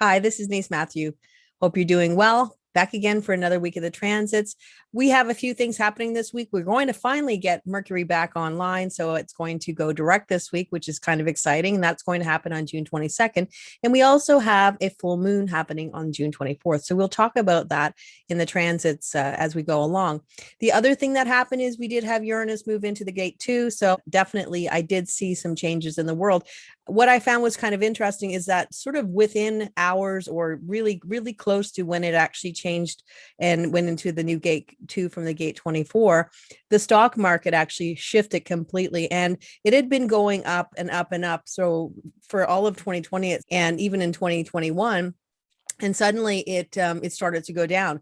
Hi, this is Niece Matthew. Hope you're doing well. Back again for another week of the transits. We have a few things happening this week. We're going to finally get Mercury back online. So it's going to go direct this week, which is kind of exciting. And that's going to happen on June 22nd. And we also have a full moon happening on June 24th. So we'll talk about that in the transits as we go along. The other thing that happened is we did have Uranus move into the gate too. So definitely I did see some changes in the world. What I found was kind of interesting is that sort of within hours or really, really close to when it actually changed and went into the new gate 2 from the gate 24, the stock market actually shifted completely. And it had been going up and up and up. So for all of 2020 and even in 2021, and suddenly it started to go down,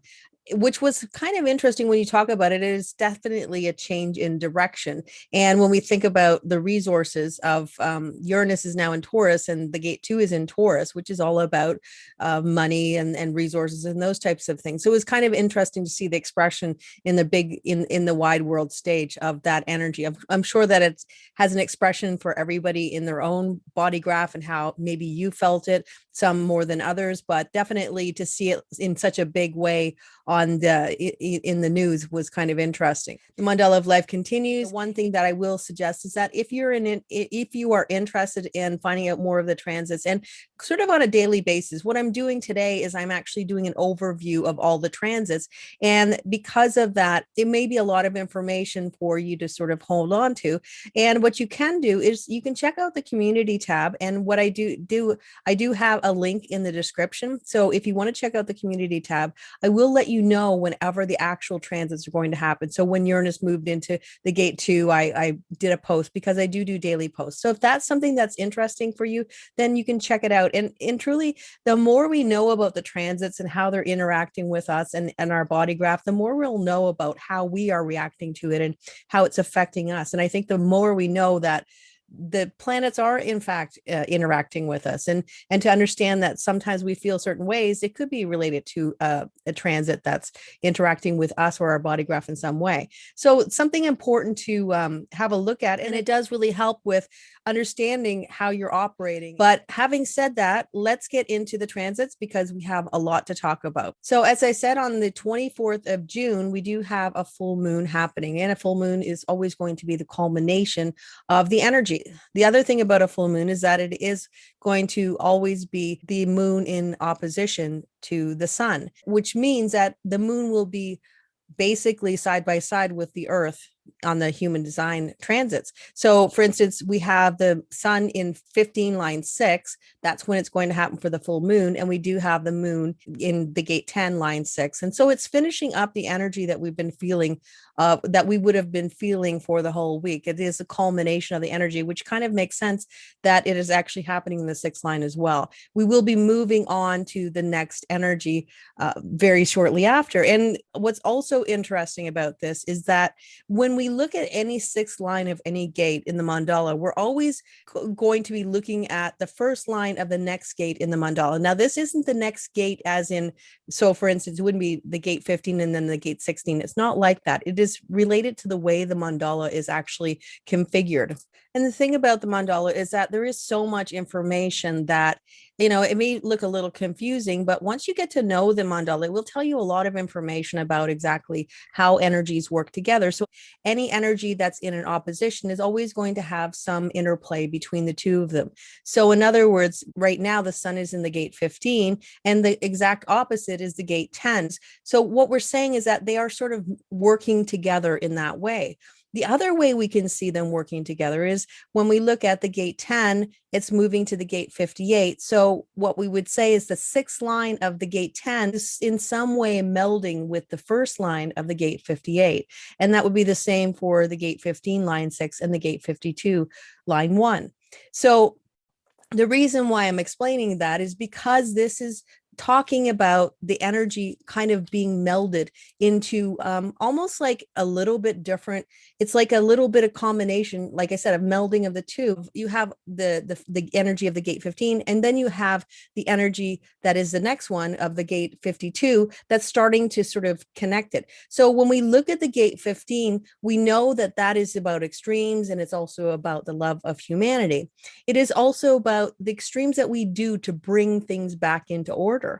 which was kind of interesting when you talk about it. It is definitely a change in direction. And when we think about the resources of Uranus is now in Taurus and the gate 2 is in Taurus, which is all about money and resources and those types of things. So it was kind of interesting to see the expression in the big, in the wide world stage of that energy. I'm sure that it has an expression for everybody in their own body graph and how maybe you felt it, some more than others, but definitely to see it in such a big way on in the news was kind of interesting. The mandala of life continues. One thing that I will suggest is that if you are interested in finding out more of the transits and sort of on a daily basis, what I'm doing today is I'm actually doing an overview of all the transits. And because of that, it may be a lot of information for you to sort of hold on to. And what you can do is you can check out the community tab. And what I do have a link in the description. So if you want to check out the community tab, I will let you know whenever the actual transits are going to happen. So when Uranus moved into the gate 2, I did a post because I do daily posts. So if that's something that's interesting for you, then you can check it out. And truly, the more we know about the transits and how they're interacting with us and our body graph, the more we'll know about how we are reacting to it and how it's affecting us. And I think the more we know that the planets are in fact interacting with us, and to understand that sometimes we feel certain ways, it could be related to a transit that's interacting with us or our body graph in some way. So it's something important to have a look at, and it does really help with understanding how you're operating. But having said that, let's get into the transits because we have a lot to talk about. So as I said, on the 24th of June, we do have a full moon happening, and a full moon is always going to be the culmination of the energy. The other thing about a full moon is that it is going to always be the moon in opposition to the sun, which means that the moon will be basically side by side with the earth on the human design transits. So for instance, we have the sun in 15 line 6. That's when it's going to happen for the full moon. And we do have the moon in the gate 10 line 6. And so it's finishing up the energy that we've been feeling, that we would have been feeling for the whole week. It is a culmination of the energy, which kind of makes sense that it is actually happening in the 6th line as well. We will be moving on to the next energy very shortly after. And what's also interesting about this is that when we look at any 6th line of any gate in the mandala, we're always going to be looking at the first line of the next gate in the mandala. Now, this isn't the next gate as in, so for instance, it wouldn't be the gate 15 and then the gate 16. It's not like that. It is related to the way the mandala is actually configured. And the thing about the mandala is that there is so much information that, it may look a little confusing, but once you get to know the mandala, it will tell you a lot of information about exactly how energies work together. So any energy that's in an opposition is always going to have some interplay between the two of them. So in other words, right now the sun is in the gate 15 and the exact opposite is the gate 10. So what we're saying is that they are sort of working together in that way. The other way we can see them working together is when we look at the gate 10, it's moving to the gate 58. So what we would say is the 6th line of the gate 10 is in some way melding with the first line of the gate 58. And that would be the same for the gate 15 line 6 and the gate 52 line 1. So the reason why I'm explaining that is because this is talking about the energy kind of being melded into almost like a little bit different. It's like a little bit of combination, like I said, of melding of the two. You have the energy of the gate 15, and then you have the energy that is the next one of the gate 52 that's starting to sort of connect it. So when we look at the gate 15, we know that that is about extremes, and it's also about the love of humanity. It is also about the extremes that we do to bring things back into order.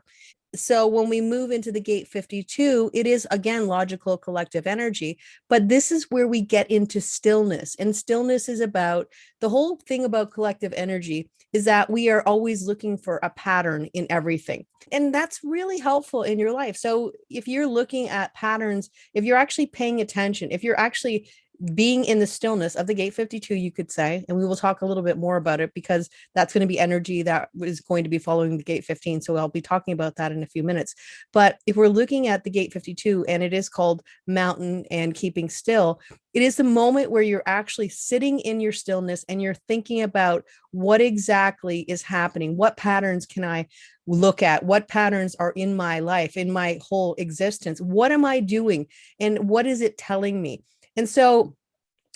So when we move into the gate 52, it is again logical collective energy, but this is where we get into stillness. And stillness is about the whole thing about collective energy is that we are always looking for a pattern in everything. And that's really helpful in your life. So if you're looking at patterns, if you're actually paying attention, if you're actually being in the stillness of the gate 52, you could say, and we will talk a little bit more about it because that's going to be energy that is going to be following the gate 15. So I'll be talking about that in a few minutes. But if we're looking at the gate 52, and it is called mountain and keeping still, it is the moment where you're actually sitting in your stillness and you're thinking about what exactly is happening. What patterns can I look at? What patterns are in my life, in my whole existence? What am I doing? And what is it telling me? And so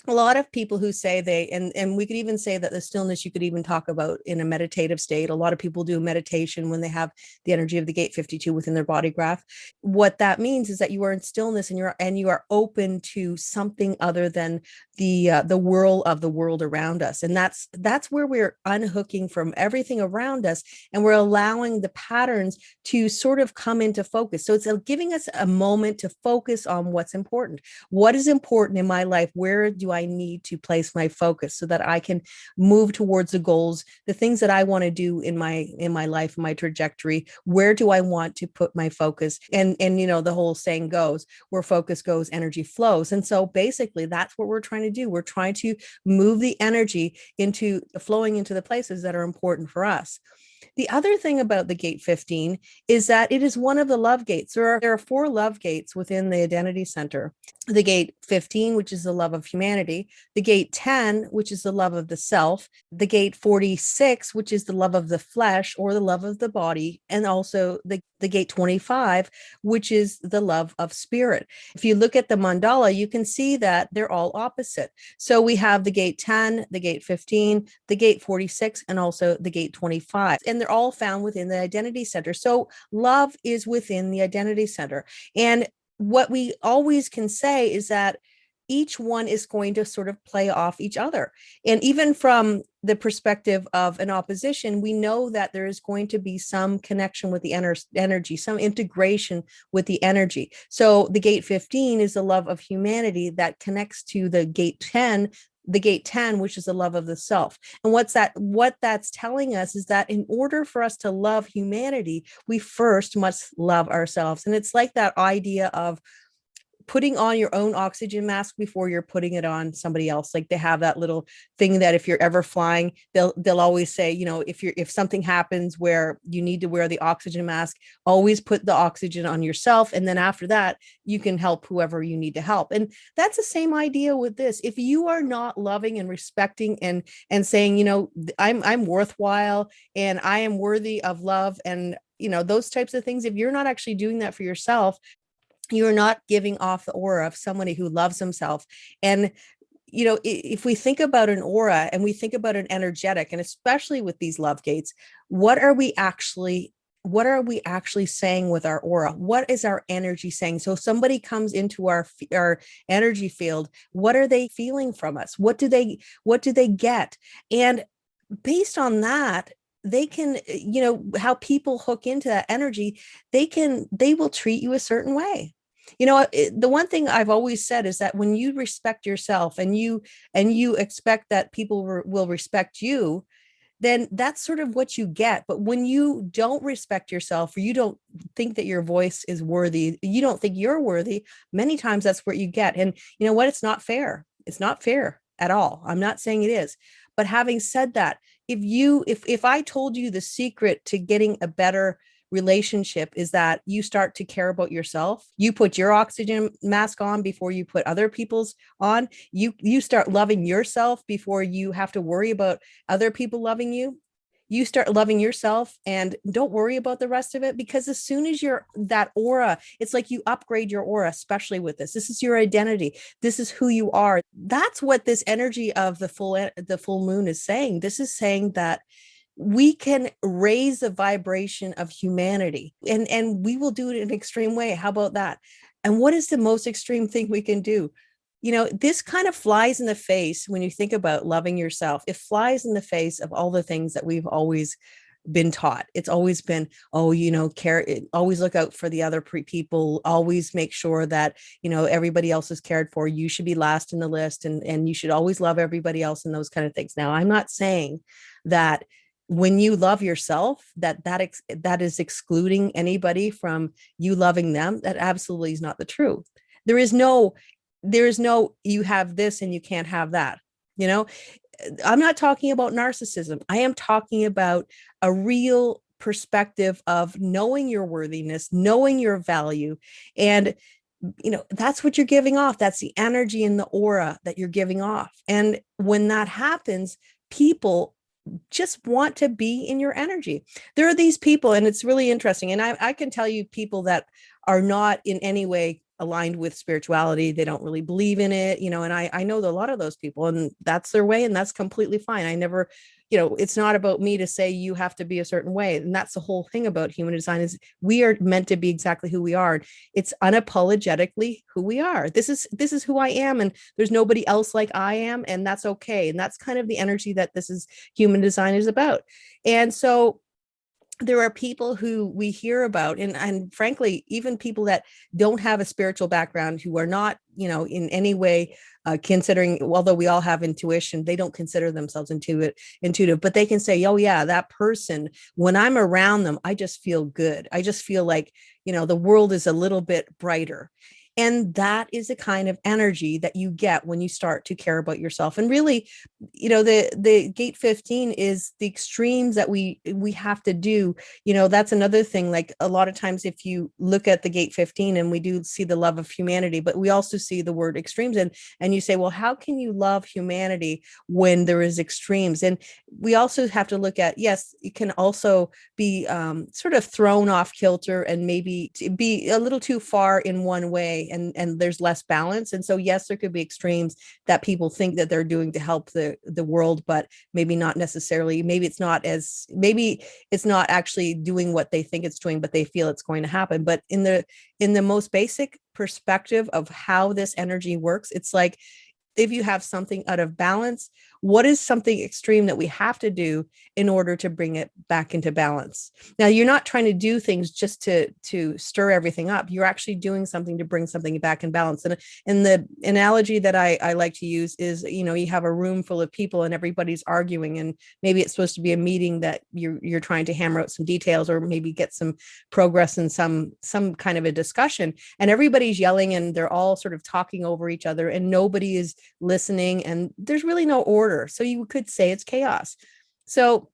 a lot of people who say and we could even say that the stillness you could even talk about in a meditative state. A lot of people do meditation when they have the energy of the gate 52 within their body graph. What that means is that you are in stillness and you are open to something other than the whirl of the world around us. And that's where we're unhooking from everything around us, and we're allowing the patterns to sort of come into focus. So it's giving us a moment to focus on what's important. What is important in my life? Where do I need to place my focus so that I can move towards the goals, the things that I want to do in my life, my trajectory? Where do I want to put my focus? And the whole saying goes, where focus goes, energy flows. And so basically that's what we're trying to do. We're trying to move the energy into flowing into the places that are important for us. The other thing about the gate 15 is that it is one of the love gates. There are four love gates within the identity center. The gate 15, which is the love of humanity, the gate 10, which is the love of the self, the gate 46, which is the love of the flesh or the love of the body, and also the gate 25, which is the love of spirit. If you look at the mandala, you can see that they're all opposite. So we have the gate 10, the gate 15, the gate 46, and also the gate 25. And they're all found within the identity center. So love is within the identity center. And what we always can say is that each one is going to sort of play off each other. And even from the perspective of an opposition, we know that there is going to be some connection with the energy, some integration with the energy. So the gate 15 is the love of humanity that connects to the gate 10, which is the love of the self. And what that's telling us is that in order for us to love humanity, we first must love ourselves. And it's like that idea of putting on your own oxygen mask before you're putting it on somebody else. Like they have that little thing that if you're ever flying, they'll always say, if something happens where you need to wear the oxygen mask, always put the oxygen on yourself. And then after that, you can help whoever you need to help. And that's the same idea with this. If you are not loving and respecting and saying, I'm worthwhile and I am worthy of love and those types of things, if you're not actually doing that for yourself, you're not giving off the aura of somebody who loves himself. And if we think about an aura and we think about an energetic, and especially with these love gates, what are we actually saying with our aura? What is our energy saying? So if somebody comes into our energy field, what are they feeling from us? What do they get? And based on that, they can, how people hook into that energy, they will treat you a certain way. The one thing I've always said is that when you respect yourself and you expect that people will respect you, then that's sort of what you get. But when you don't respect yourself, or you don't think that your voice is worthy, you don't think you're worthy, many times that's what you get. And you know what? It's not fair. It's not fair at all. I'm not saying it is. But having said that, if I told you the secret to getting a better relationship is that you start to care about yourself, you put your oxygen mask on before you put other people's on, you start loving yourself before you have to worry about other people loving you, you start loving yourself and don't worry about the rest of it, because as soon as you're that aura, it's like you upgrade your aura, especially with this is your identity, this is who you are. That's what this energy of the full moon is saying. This is saying that we can raise the vibration of humanity, and we will do it in an extreme way. How about that? And what is the most extreme thing we can do? This kind of flies in the face when you think about loving yourself. It flies in the face of all the things that we've always been taught. It's always been, oh, care, always look out for the other people, always make sure that, everybody else is cared for. You should be last in the list, and you should always love everybody else, and those kind of things. Now, I'm not saying that when you love yourself, that is excluding anybody from you loving them. That absolutely is not the truth. There is no you have this and you can't have that. you know I'm not talking about narcissism. I am talking about a real perspective of knowing your worthiness, knowing your value. And that's what you're giving off. That's the energy and the aura that you're giving off. And when that happens, people just want to be in your energy. There are these people, and it's really interesting. And I can tell you people that are not in any way aligned with spirituality. They don't really believe in it, and I know a lot of those people, and that's their way, and that's completely fine. I never, it's not about me to say you have to be a certain way. And that's the whole thing about human design, is we are meant to be exactly who we are. It's unapologetically who we are. This is who I am, and there's nobody else like I am, and that's okay. And that's kind of the energy that this is human design is about. And so there are people who we hear about, and frankly, even people that don't have a spiritual background, who are not, in any way considering, although we all have intuition, they don't consider themselves intuitive, but they can say, oh yeah, that person, when I'm around them, I just feel good. I just feel like, the world is a little bit brighter. And that is the kind of energy that you get when you start to care about yourself. And really, the gate 15 is the extremes that we have to do. That's another thing. Like, a lot of times, if you look at the gate 15, and we do see the love of humanity, but we also see the word extremes. And you say, well, how can you love humanity when there is extremes? And we also have to look at, yes, it can also be sort of thrown off kilter, and maybe be a little too far in one way, and there's less balance. And so, yes, there could be extremes that people think that they're doing to help the world, but maybe not necessarily. Maybe it's not actually doing what they think it's doing, but they feel it's going to happen. But in the most basic perspective of how this energy works, it's like, if you have something out of balance, what is something extreme that we have to do in order to bring it back into balance? Now, you're not trying to do things just to stir everything up. You're actually doing something to bring something back in balance. And the analogy that I like to use is, you have a room full of people and everybody's arguing, and maybe it's supposed to be a meeting that you're trying to hammer out some details, or maybe get some progress in some kind of a discussion, and everybody's yelling, and they're all sort of talking over each other, and nobody is listening, and there's really no order. So you could say it's chaos. So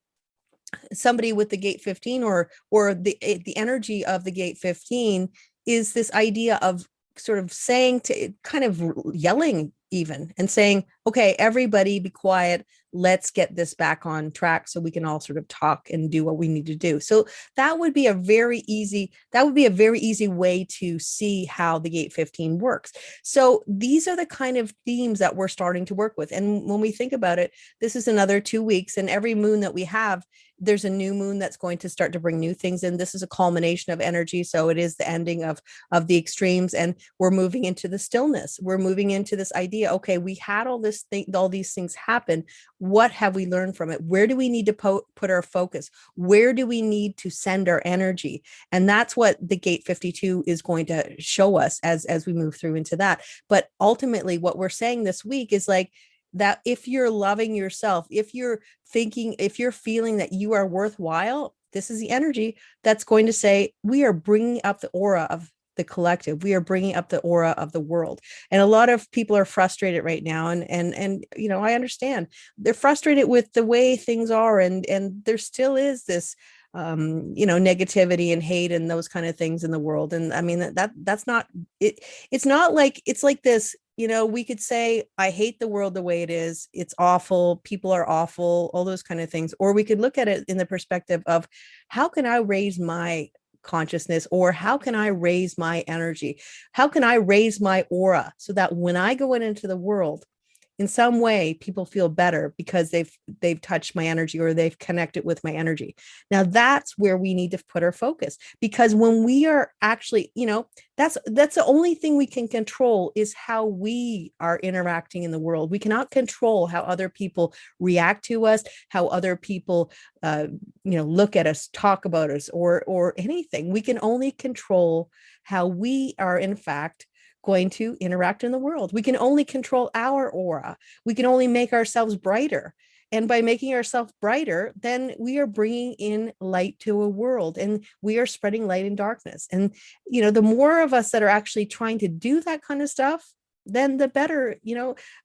somebody with the gate 15, or the energy of the gate 15, is this idea of sort of saying, to kind of yelling even, and saying, okay, everybody be quiet, let's get this back on track so we can all sort of talk and do what we need to do. So that would be a very easy way to see how the gate 15 works. So these are the kind of themes that we're starting to work with. And when we think about it, this is another 2 weeks, and every moon that we have, there's a new moon that's going to start to bring new things in. This is a culmination of energy. So it is the ending of the extremes, and we're moving into the stillness. We're moving into this idea, okay, we had all these things happen. What have we learned from it? Where do we need to put our focus? Where do we need to send our energy? And that's what the gate 52 is going to show us as we move through into that. But ultimately, what we're saying this week is like, that if you're loving yourself, if you're feeling that you are worthwhile, this is the energy that's going to say, we are bringing up the aura of the collective. We are bringing up the aura of the world. And a lot of people are frustrated right now. And I understand they're frustrated with the way things are. And there still is this, negativity and hate and those kind of things in the world. And I mean, that's not it. It's not like, it's like this, we could say, I hate the world the way it is. It's awful. People are awful, all those kind of things. Or we could look at it in the perspective of, how can I raise my consciousness, or how can I raise my energy? How can I raise my aura so that when I go into the world, in some way people feel better because they've touched my energy, or they've connected with my energy. Now that's where we need to put our focus, because when we are actually, that's the only thing we can control, is how we are interacting in the world. We cannot control how other people react to us, how other people look at us, talk about us, or anything. We can only control how we are in fact going to interact in the world. We can only control our aura. We can only make ourselves brighter. And by making ourselves brighter, then we are bringing in light to a world, and we are spreading light in darkness. And, the more of us that are actually trying to do that kind of stuff, then the better.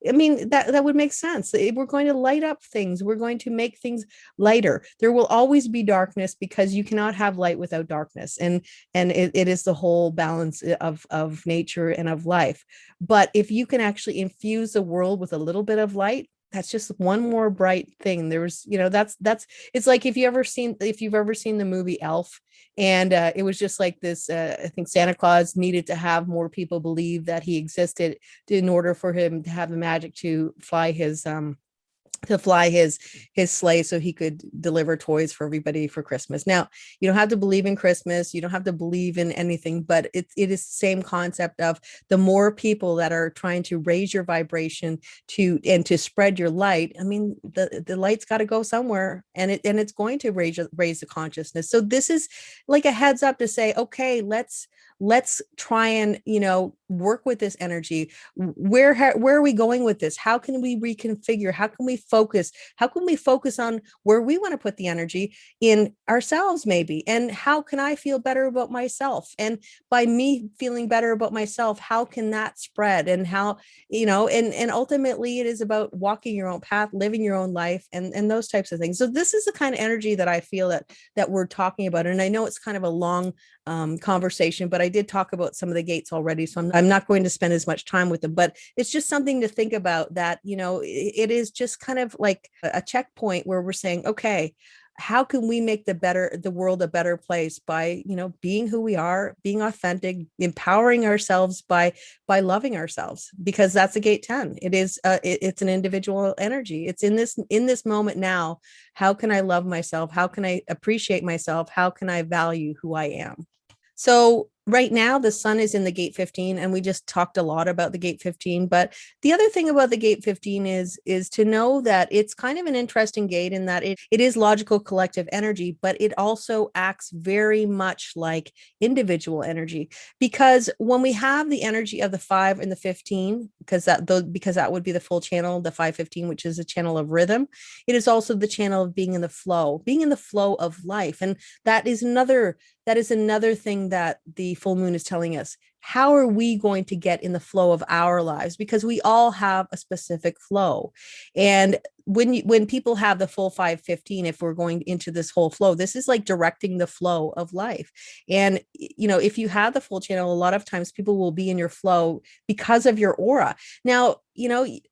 I mean, that would make sense. We're going to light up things. We're going to make things lighter. There will always be darkness, because you cannot have light without darkness. And it is the whole balance of nature and of life. But if you can actually infuse the world with a little bit of light, that's just one more bright thing. There's, that's it's like, if you've ever seen the movie Elf, and it was just like this, I think Santa Claus needed to have more people believe that he existed in order for him to have the magic to fly his sleigh, so he could deliver toys for everybody for Christmas. Now, you don't have to believe in Christmas, you don't have to believe in anything, but it is the same concept of, the more people that are trying to raise your vibration to spread your light. I mean, the light's got to go somewhere, and it's going to raise the consciousness. So this is like a heads up to say, okay, let's try and work with this energy. Where are we going with this? How can we reconfigure? How can we focus on where we want to put the energy in ourselves, maybe? And how can I feel better about myself? And by me feeling better about myself, how can that spread? And how, and ultimately it is about walking your own path, living your own life, and those types of things. So this is the kind of energy that I feel that we're talking about. And I know it's kind of a long conversation, but I did talk about some of the gates already, so I'm not going to spend as much time with them. But it's just something to think about, that it is just kind of like a checkpoint where we're saying, okay, how can we make the world a better place by being who we are, being authentic, empowering ourselves by loving ourselves, because that's a gate 10. It is it's an individual energy. It's in this moment now. How can I love myself? How can I appreciate myself? How can I value who I am? So right now the sun is in the gate 15, and we just talked a lot about the gate 15. But the other thing about the gate 15 is to know that it's kind of an interesting gate, in that it is logical collective energy, but it also acts very much like individual energy. Because when we have the energy of the 5 and the 15, because that would be the full channel, the 515, which is a channel of rhythm, it is also the channel of being in the flow of life. And that is another thing that the full moon is telling us. How are we going to get in the flow of our lives? Because we all have a specific flow. And when people have the full 515, if we're going into this whole flow, this is like directing the flow of life. And if you have the full channel, a lot of times people will be in your flow because of your aura. Now,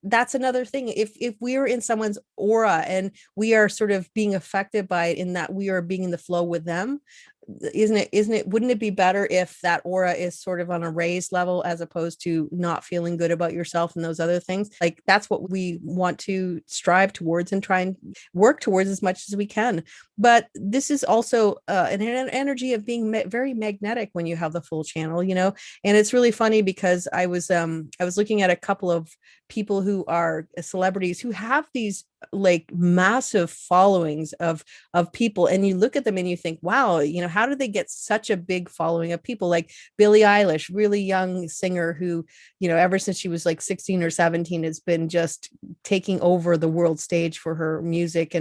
that's another thing. If we're in someone's aura and we are sort of being affected by it, in that we are being in the flow with them, wouldn't it be better if that aura is sort of on a raised level, as opposed to not feeling good about yourself and those other things? Like, that's what we want to strive towards and try and work towards as much as we can. But this is also an energy of being very magnetic when you have the full channel, and it's really funny, because I was looking at a couple of people who are celebrities who have these like massive followings of people, and you look at them and you think, wow, how did they get such a big following of people? Like Billie Eilish, really young singer who, ever since she was like 16 or 17, has been just taking over the world stage for her music,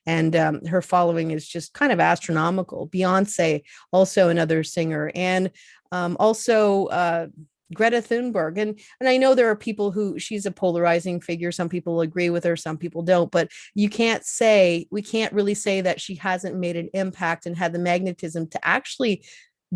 and her following is just kind of astronomical. Beyonce, also another singer, and also Greta Thunberg. And I know there are people who, she's a polarizing figure. Some people agree with her, some people don't, but we can't really say that she hasn't made an impact and had the magnetism to actually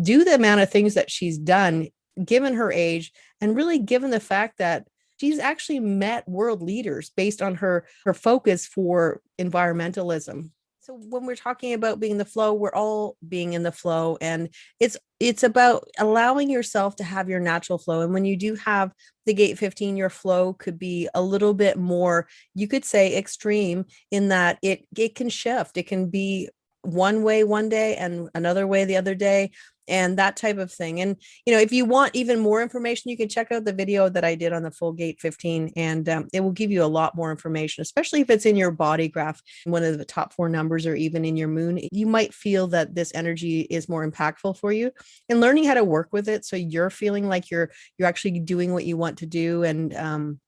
do the amount of things that she's done, given her age, and really given the fact that She's actually met world leaders based on her focus for environmentalism. So when we're talking about being in the flow, we're all being in the flow, and it's about allowing yourself to have your natural flow. And when you do have the gate 15, your flow could be a little bit more, you could say, extreme, in that it can shift. It can be one way one day and another way the other day, and that type of thing. And if you want even more information, you can check out the video that I did on the full gate 15, and it will give you a lot more information, especially if it's in your body graph, one of the top 4 numbers, or even in your moon. You might feel that this energy is more impactful for you, and learning how to work with it so you're feeling like you're actually doing what you want to do, and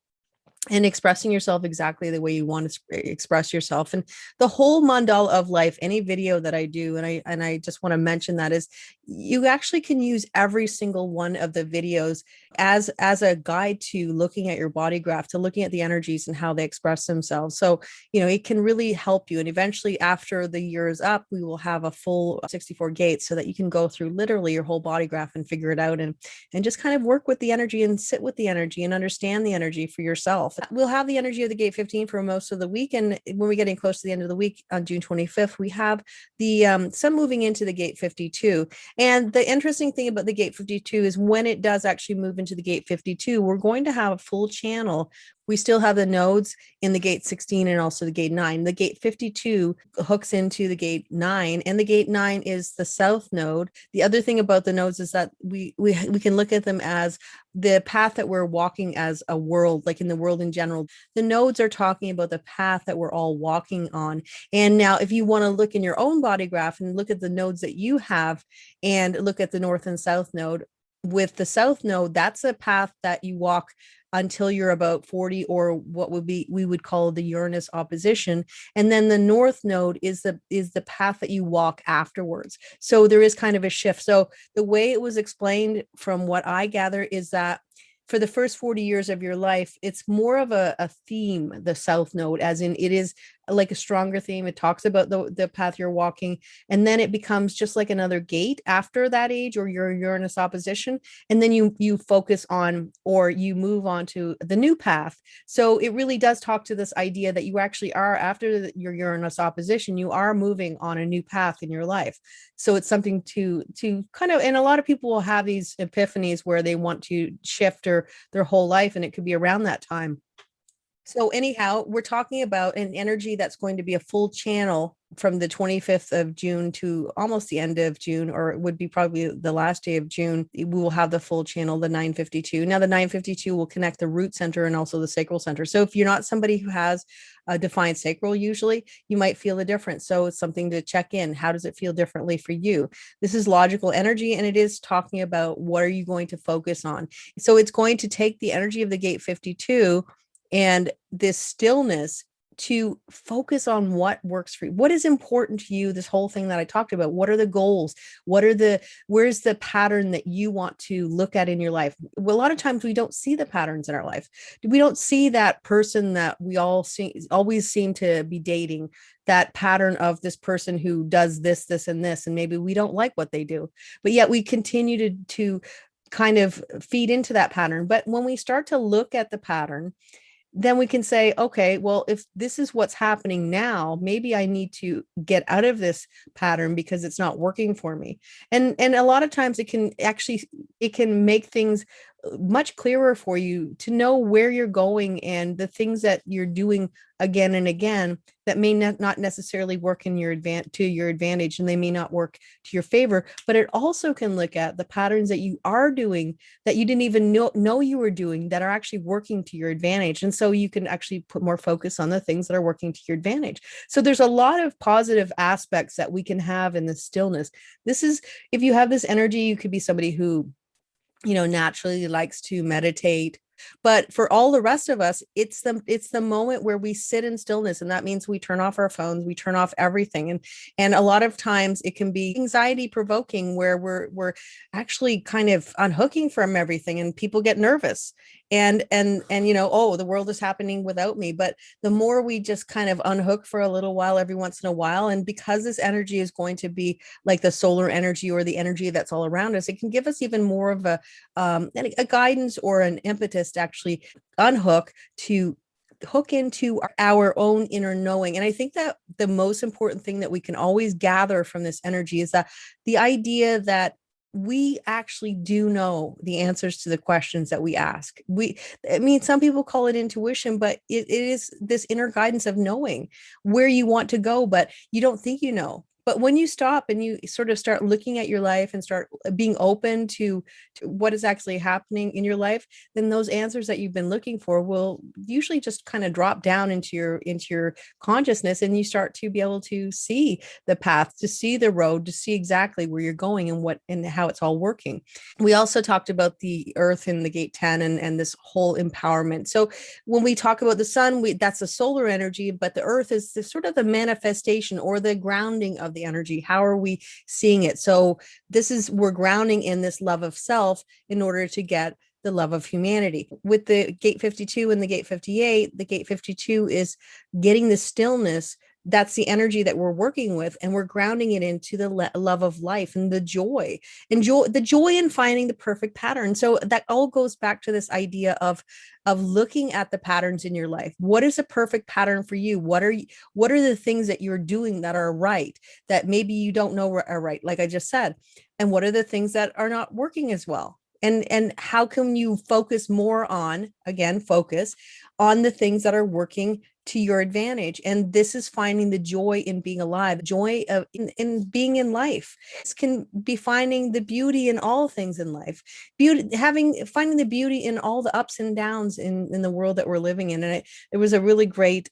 expressing yourself exactly the way you want to express yourself. And the whole mandala of life, any video that I do, and I just want to mention that, is you actually can use every single one of the videos as a guide to looking at your body graph, to looking at the energies and how they express themselves. So it can really help you. And eventually, after the year is up, we will have a full 64 gates, so that you can go through literally your whole body graph and figure it out, and just kind of work with the energy and sit with the energy and understand the energy for yourself. We'll have the energy of the gate 15 for most of the week. And when we're getting close to the end of the week on June 25th, we have the sun moving into the gate 52. And the interesting thing about the gate 52 is when it does actually move into the gate 52, we're going to have a full channel. We still have the nodes in the gate 16 and also the gate 9. The gate 52 hooks into the gate 9, and the gate 9 is the south node. The other thing about the nodes is that we can look at them as the path that we're walking as a world, like in the world in general. The nodes are talking about the path that we're all walking on. And now, if you want to look in your own body graph and look at the nodes that you have, and look at the north and south node, with the south node, that's a path that you walk until you're about 40, or what we would call the Uranus opposition. And then the north node is the path that you walk afterwards. So there is kind of a shift. So the way it was explained, from what I gather, is that for the first 40 years of your life, it's more of a theme, the south node, as in it is like a stronger theme. It talks about the path you're walking, and then it becomes just like another gate after that age, or your Uranus opposition, and then you focus on, or you move on to the new path. So it really does talk to this idea that you actually are, after your Uranus opposition, you are moving on a new path in your life. So it's something to kind of, and a lot of people will have these epiphanies where they want to shift their whole life, and it could be around that time. So anyhow, we're talking about an energy that's going to be a full channel from the 25th of June to almost the end of June, or it would be probably the last day of June. We will have the full channel, the 952. Now, the 952 will connect the root center and also the sacral center. So if you're not somebody who has a defined sacral, usually you might feel a difference. So it's something to check in. How does it feel differently for you? This is logical energy, and it is talking about what are you going to focus on. So it's going to take the energy of the gate 52 and this stillness to focus on what works for you, what is important to you, this whole thing that I talked about. What are the goals? Where's the pattern that you want to look at in your life? Well, a lot of times we don't see the patterns in our life. We don't see that person that we always seem to be dating, that pattern of this person who does this, and this, and maybe we don't like what they do, but yet we continue to kind of feed into that pattern. But when we start to look at the pattern, then we can say, okay, well, if this is what's happening now, maybe I need to get out of this pattern because it's not working for me. And a lot of times it can make things much clearer for you to know where you're going and the things that you're doing again and again that may not necessarily work to your advantage, and they may not work to your favor. But it also can look at the patterns that you are doing that you didn't even know you were doing, that are actually working to your advantage. And so you can actually put more focus on the things that are working to your advantage. So there's a lot of positive aspects that we can have in the stillness. This is, if you have this energy, you could be somebody who naturally likes to meditate. But for all the rest of us, it's the moment where we sit in stillness, and that means we turn off our phones, we turn off everything, and a lot of times it can be anxiety provoking, where we're actually kind of unhooking from everything, and people get nervous. and oh, the world is happening without me. But the more we just kind of unhook for a little while every once in a while, and because this energy is going to be like the solar energy or the energy that's all around us, it can give us even more of a guidance or an impetus to actually unhook, to hook into our own inner knowing. And I think that the most important thing that we can always gather from this energy is that the idea that we actually do know the answers to the questions that we ask. I mean, some people call it intuition, but it is this inner guidance of knowing where you want to go, but you don't think you know. But when you stop and you sort of start looking at your life and start being open to what is actually happening in your life, then those answers that you've been looking for will usually just kind of drop down into your consciousness, and you start to be able to see the path, to see the road, to see exactly where you're going and what and how it's all working. We also talked about the earth in the gate 10 and this whole empowerment. So when we talk about the sun, that's the solar energy, but the earth is the sort of the manifestation or the grounding of the energy. How are we seeing it? So we're grounding in this love of self in order to get the love of humanity. With the gate 52 and the gate 58, the gate 52 is getting the stillness. That's the energy that we're working with, and we're grounding it into the love of life and the joy, the joy in finding the perfect pattern. So that all goes back to this idea of looking at the patterns in your life. What is a perfect pattern for you? What are the things that you're doing that are right, that maybe you don't know are right, like I just said? And what are the things that are not working as well? And how can you focus more on, again, focus on the things that are working to your advantage? And this is finding the joy in being alive, joy of in being in life. This can be finding the beauty in all things in life, finding the beauty in all the ups and downs in the world that we're living in. And it was a really great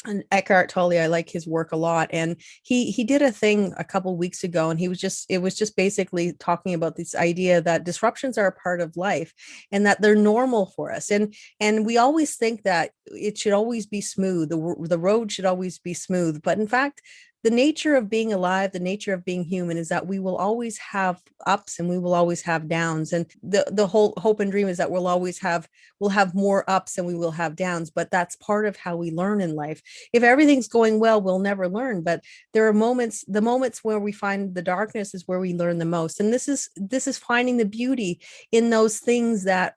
and Eckhart Tolle, I like his work a lot. And he did a thing a couple weeks ago, and it was just basically talking about this idea that disruptions are a part of life and that they're normal for us. And we always think that it should always be smooth. The road should always be smooth. But in fact, the nature of being alive, the nature of being human is that we will always have ups and we will always have downs. And the whole hope and dream is that we'll have more ups and we will have downs, but that's part of how we learn in life. If everything's going well, we'll never learn. But there are the moments where we find the darkness is where we learn the most. And this is finding the beauty in those things that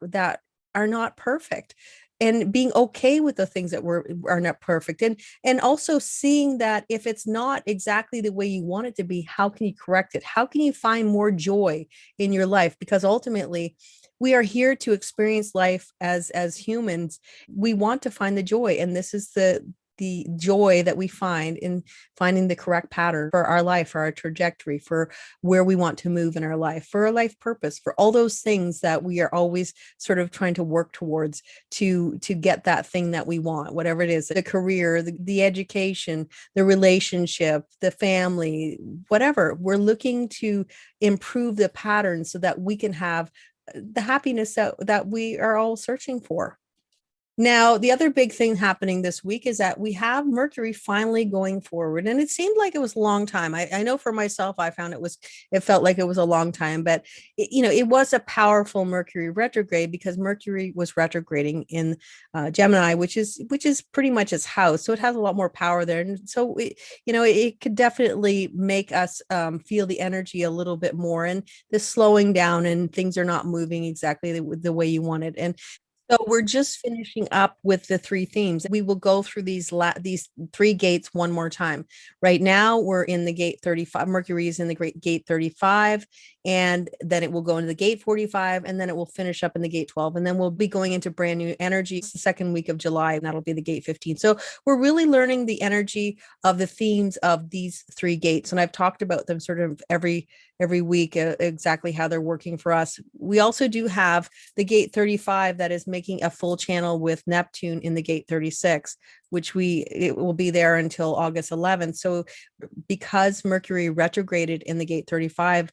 are not perfect, and being okay with the things that are not perfect, and also seeing that if it's not exactly the way you want it to be, how can you correct it? How can you find more joy in your life? Because ultimately we are here to experience life as humans. We want to find the joy, and this is the joy that we find in finding the correct pattern for our life, for our trajectory, for where we want to move in our life, for our life purpose, for all those things that we are always sort of trying to work towards to get that thing that we want, whatever it is, the career, the education, the relationship, the family, whatever. We're looking to improve the pattern so that we can have the happiness that we are all searching for. Now, the other big thing happening this week is that we have Mercury finally going forward. And it seemed like it was a long time. I know for myself, I found it felt like it was a long time, but it was a powerful Mercury retrograde because Mercury was retrograding in Gemini, which is pretty much its house. So it has a lot more power there. And so, it could definitely make us feel the energy a little bit more, and the slowing down, and things are not moving exactly the way you want it. And so we're just finishing up with the three themes. We will go through these three gates one more time. Right now, we're in the gate 35. Mercury is in the great gate 35, and then it will go into the gate 45, and then it will finish up in the gate 12, and then we'll be going into brand new energy. It's the second week of July, and that'll be the gate 15. So we're really learning the energy of the themes of these three gates, and I've talked about them sort of every week, exactly how they're working for us. We also do have the gate 35 that is making a full channel with Neptune in the gate 36, which it will be there until August 11th. So because Mercury retrograded in the gate 35,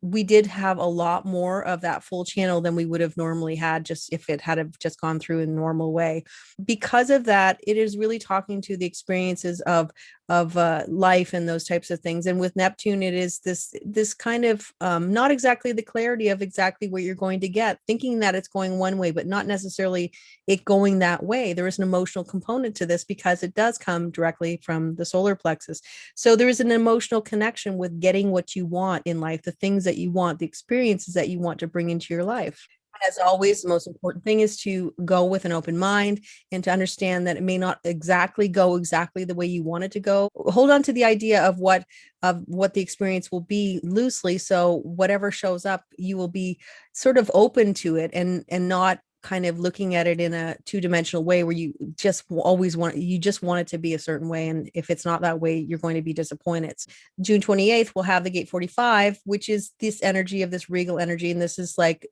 we did have a lot more of that full channel than we would have normally had, just if it had just gone through in a normal way. Because of that, it is really talking to the experiences of life and those types of things. And with Neptune, it is this kind of not exactly the clarity of exactly what you're going to get, thinking that it's going one way, but not necessarily it going that way. There is an emotional component to this because it does come directly from the solar plexus. So there is an emotional connection with getting what you want in life, the things that you want, the experiences that you want to bring into your life. As always, the most important thing is to go with an open mind and to understand that it may not exactly go exactly the way you want it to go. Hold on to the idea of what the experience will be loosely. So whatever shows up, you will be sort of open to it and not kind of looking at it in a two-dimensional way where you just want it to be a certain way, and if it's not that way, you're going to be disappointed. June 28th, we'll have the gate 45, which is this energy of this regal energy. And this is like,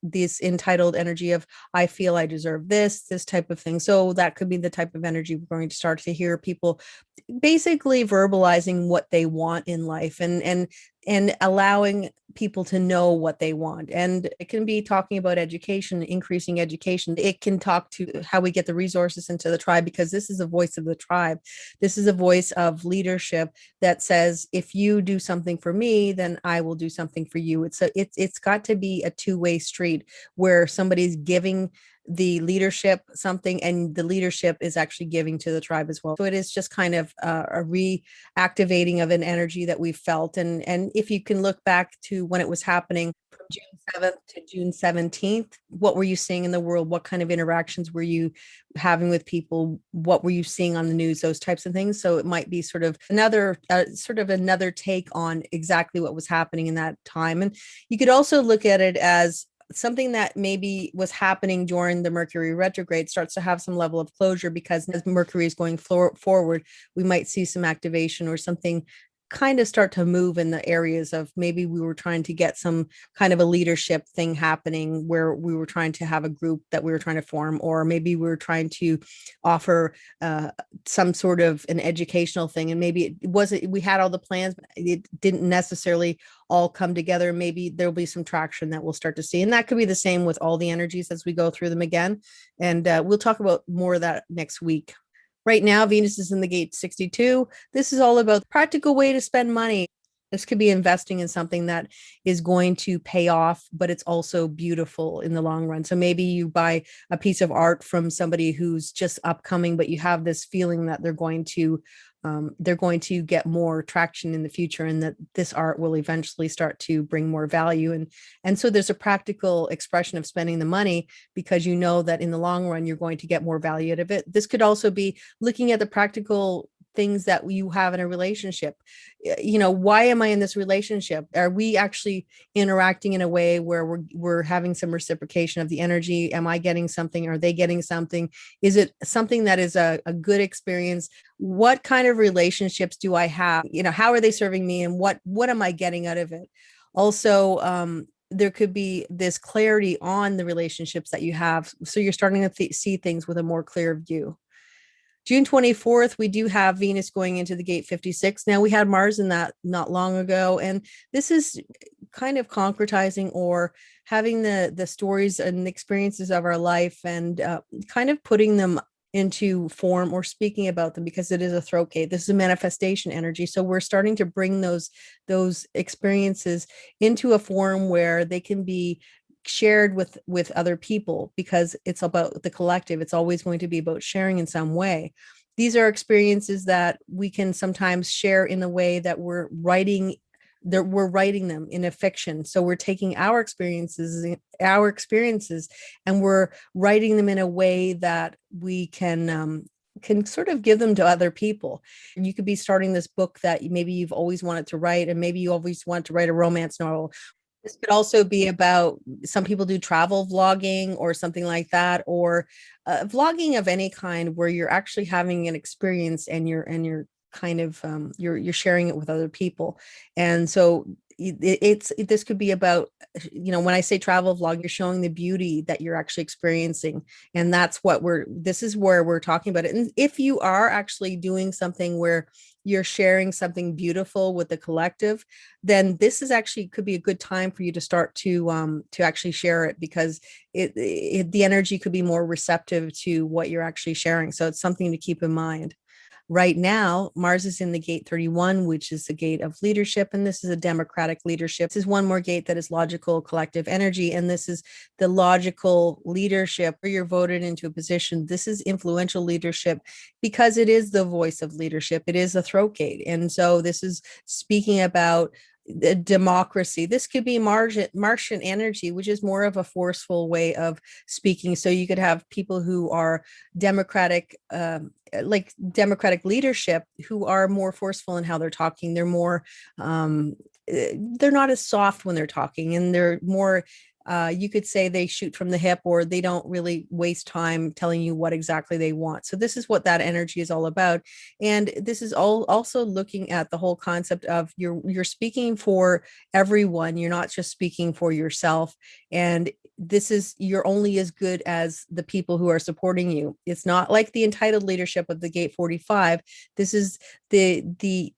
this entitled energy of, I feel I deserve this type of thing. So that could be the type of energy we're going to start to hear people basically verbalizing what they want in life and allowing people to know what they want. And it can be talking about education, increasing education. It can talk to how we get the resources into the tribe, because this is a voice of the tribe. This is a voice of leadership that says, if you do something for me, then I will do something for you. It's got to be a two-way street where somebody's giving the leadership something and the leadership is actually giving to the tribe as well. So it is just kind of a reactivating of an energy that we've felt. And if you can look back to when it was happening from June 7th to June 17th, what were you seeing in the world? What kind of interactions were you having with people? What were you seeing on the news? Those types of things. So it might be sort of another take on exactly what was happening in that time. And you could also look at it as something that maybe was happening during the Mercury retrograde starts to have some level of closure, because as Mercury is going forward, we might see some activation or something kind of start to move in the areas of, maybe we were trying to get some kind of a leadership thing happening where we were trying to have a group that we were trying to form, or maybe we were trying to offer some sort of an educational thing, and maybe it wasn't, we had all the plans, but it didn't necessarily all come together. Maybe there'll be some traction that we'll start to see, and that could be the same with all the energies as we go through them again. And we'll talk about more of that next week. Right now, Venus is in the gate 62. This is all about the practical way to spend money. This could be investing in something that is going to pay off, but it's also beautiful in the long run. So maybe you buy a piece of art from somebody who's just upcoming, but you have this feeling that they're going to get more traction in the future, and that this art will eventually start to bring more value. And so there's a practical expression of spending the money, because you know that in the long run you're going to get more value out of it. This could also be looking at the practical things that you have in a relationship. Why am I in this relationship? Are we actually interacting in a way where we're having some reciprocation of the energy? Am I getting something? Are they getting something? Is it something that is a good experience? What kind of relationships do I have? How are they serving me, and what am I getting out of it? Also, there could be this clarity on the relationships that you have, so you're starting to see things with a more clear view. June 24th, we do have Venus going into the gate 56. Now, we had Mars in that not long ago, and this is kind of concretizing or having the stories and experiences of our life, and kind of putting them into form or speaking about them, because it is a throat gate. This is a manifestation energy. So we're starting to bring those experiences into a form where they can be shared with other people, because it's about the collective. It's always going to be about sharing in some way. These are experiences that we can sometimes share in a way that we're writing them in a fiction. So we're taking our experiences and we're writing them in a way that we can sort of give them to other people. You could be starting this book that maybe you've always wanted to write, and maybe you always want to write a romance novel. This could also be about, some people do travel vlogging or something like that, or vlogging of any kind where you're actually having an experience, and you're kind of you're sharing it with other people. And so this could be about, when I say travel vlog, you're showing the beauty that you're actually experiencing, and this is where we're talking about it. And if you are actually doing something where you're sharing something beautiful with the collective, then this is actually could be a good time for you to start to actually share it, because the energy could be more receptive to what you're actually sharing. So it's something to keep in mind. Right now, Mars is in the gate 31, which is the gate of leadership. And this is a democratic leadership. This is one more gate that is logical collective energy. And this is the logical leadership where you're voted into a position. This is influential leadership because it is the voice of leadership. It is a throat gate. And so this is speaking about the democracy. This could be Martian energy, which is more of a forceful way of speaking. So you could have people who are democratic, like democratic leadership, who are more forceful in how they're talking. They're more, they're not as soft when they're talking, and they're more, you could say they shoot from the hip, or they don't really waste time telling you what exactly they want. So this is what that energy is all about. And this is all also looking at the whole concept of you're speaking for everyone. You're not just speaking for yourself. And this is, you're only as good as the people who are supporting you. It's not like the entitled leadership of the gate 45. This is they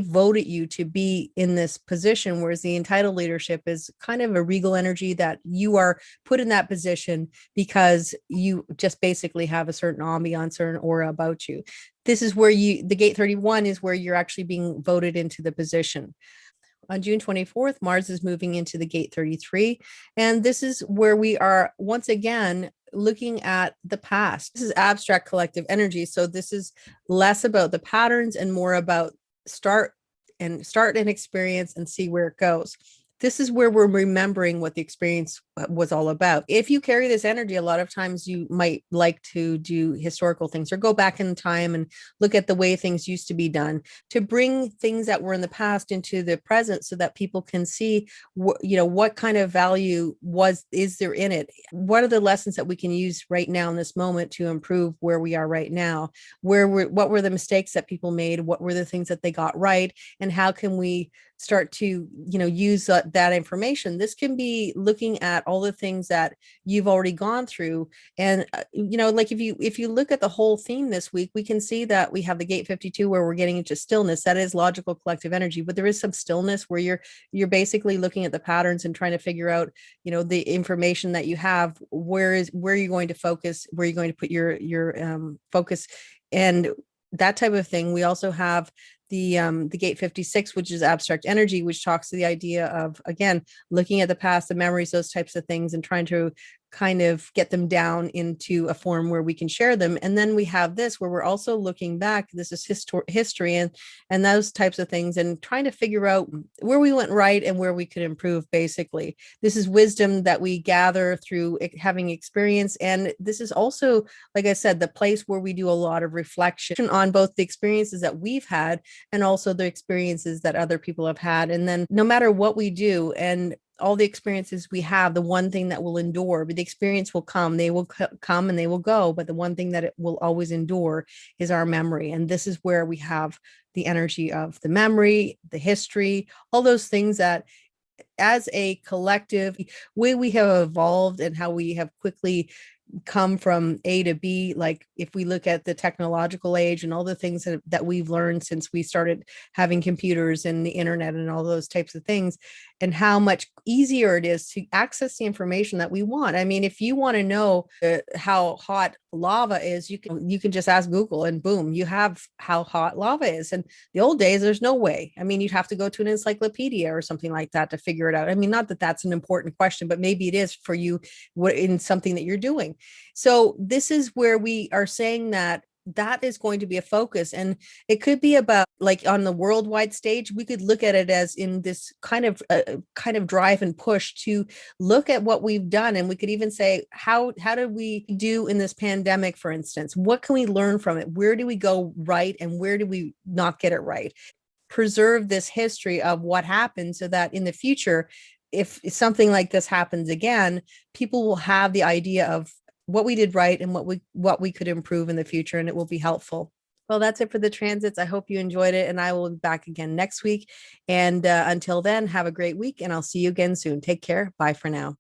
voted you to be in this position, whereas the entitled leadership is kind of a regal energy that you are put in that position because you just basically have a certain ambiance or an aura about you. This is where the gate 31 is where you're actually being voted into the position. On June 24th, Mars is moving into the gate 33. And this is where we are once again looking at the past. This is abstract collective energy. So this is less about the patterns and more about start an experience and see where it goes. This is where we're remembering what the experience was all about. If you carry this energy, a lot of times you might like to do historical things or go back in time and look at the way things used to be done, to bring things that were in the past into the present so that people can see what kind of value is there in it. What are the lessons that we can use right now in this moment to improve where we are right now? What were the mistakes that people made? What were the things that they got right? And how can we start to use that information? This can be looking at all the things that you've already gone through. And like if you look at the whole theme this week, we can see that we have the gate 52 where we're getting into stillness. That is logical collective energy, but there is some stillness where you're basically looking at the patterns and trying to figure out the information that you have. Where you're going to focus, where you're going to put your focus, and that type of thing. We also have the gate 56, which is abstract energy, which talks to the idea of, again, looking at the past, the memories, those types of things, and trying to kind of get them down into a form where we can share them. And then we have this where we're also looking back. This is history and those types of things, and trying to figure out where we went right and where we could improve. Basically, this is wisdom that we gather through having experience. And this is also, like I said, the place where we do a lot of reflection on both the experiences that we've had and also the experiences that other people have had. And then no matter what we do and all the experiences we have, the one thing that will endure, but the experience will come, they will come and they will go. But the one thing that it will always endure is our memory. And this is where we have the energy of the memory, the history, all those things that as a collective way we have evolved and how we have quickly come from A to B. Like if we look at the technological age and all the things that we've learned since we started having computers and the internet and all those types of things, and how much easier it is to access the information that we want. I mean, if you want to know how hot lava is, you can just ask Google and boom, you have how hot lava is. And the old days, there's no way. I mean, you'd have to go to an encyclopedia or something like that to figure it out. I mean, not that that's an important question, but maybe it is for you in something that you're doing. So this is where we are saying that is going to be a focus. And it could be about, like, on the worldwide stage, we could look at it as in this kind of drive and push to look at what we've done. And we could even say, how did we do in this pandemic, for instance? What can we learn from it? Where do we go right? And where do we not get it right? Preserve this history of what happened so that in the future, if something like this happens again, people will have the idea of what we did right and what we could improve in the future, and it will be helpful. Well, that's it for the transits. I hope you enjoyed it, and I will be back again next week. And until then, have a great week, and I'll see you again soon. Take care. Bye for now.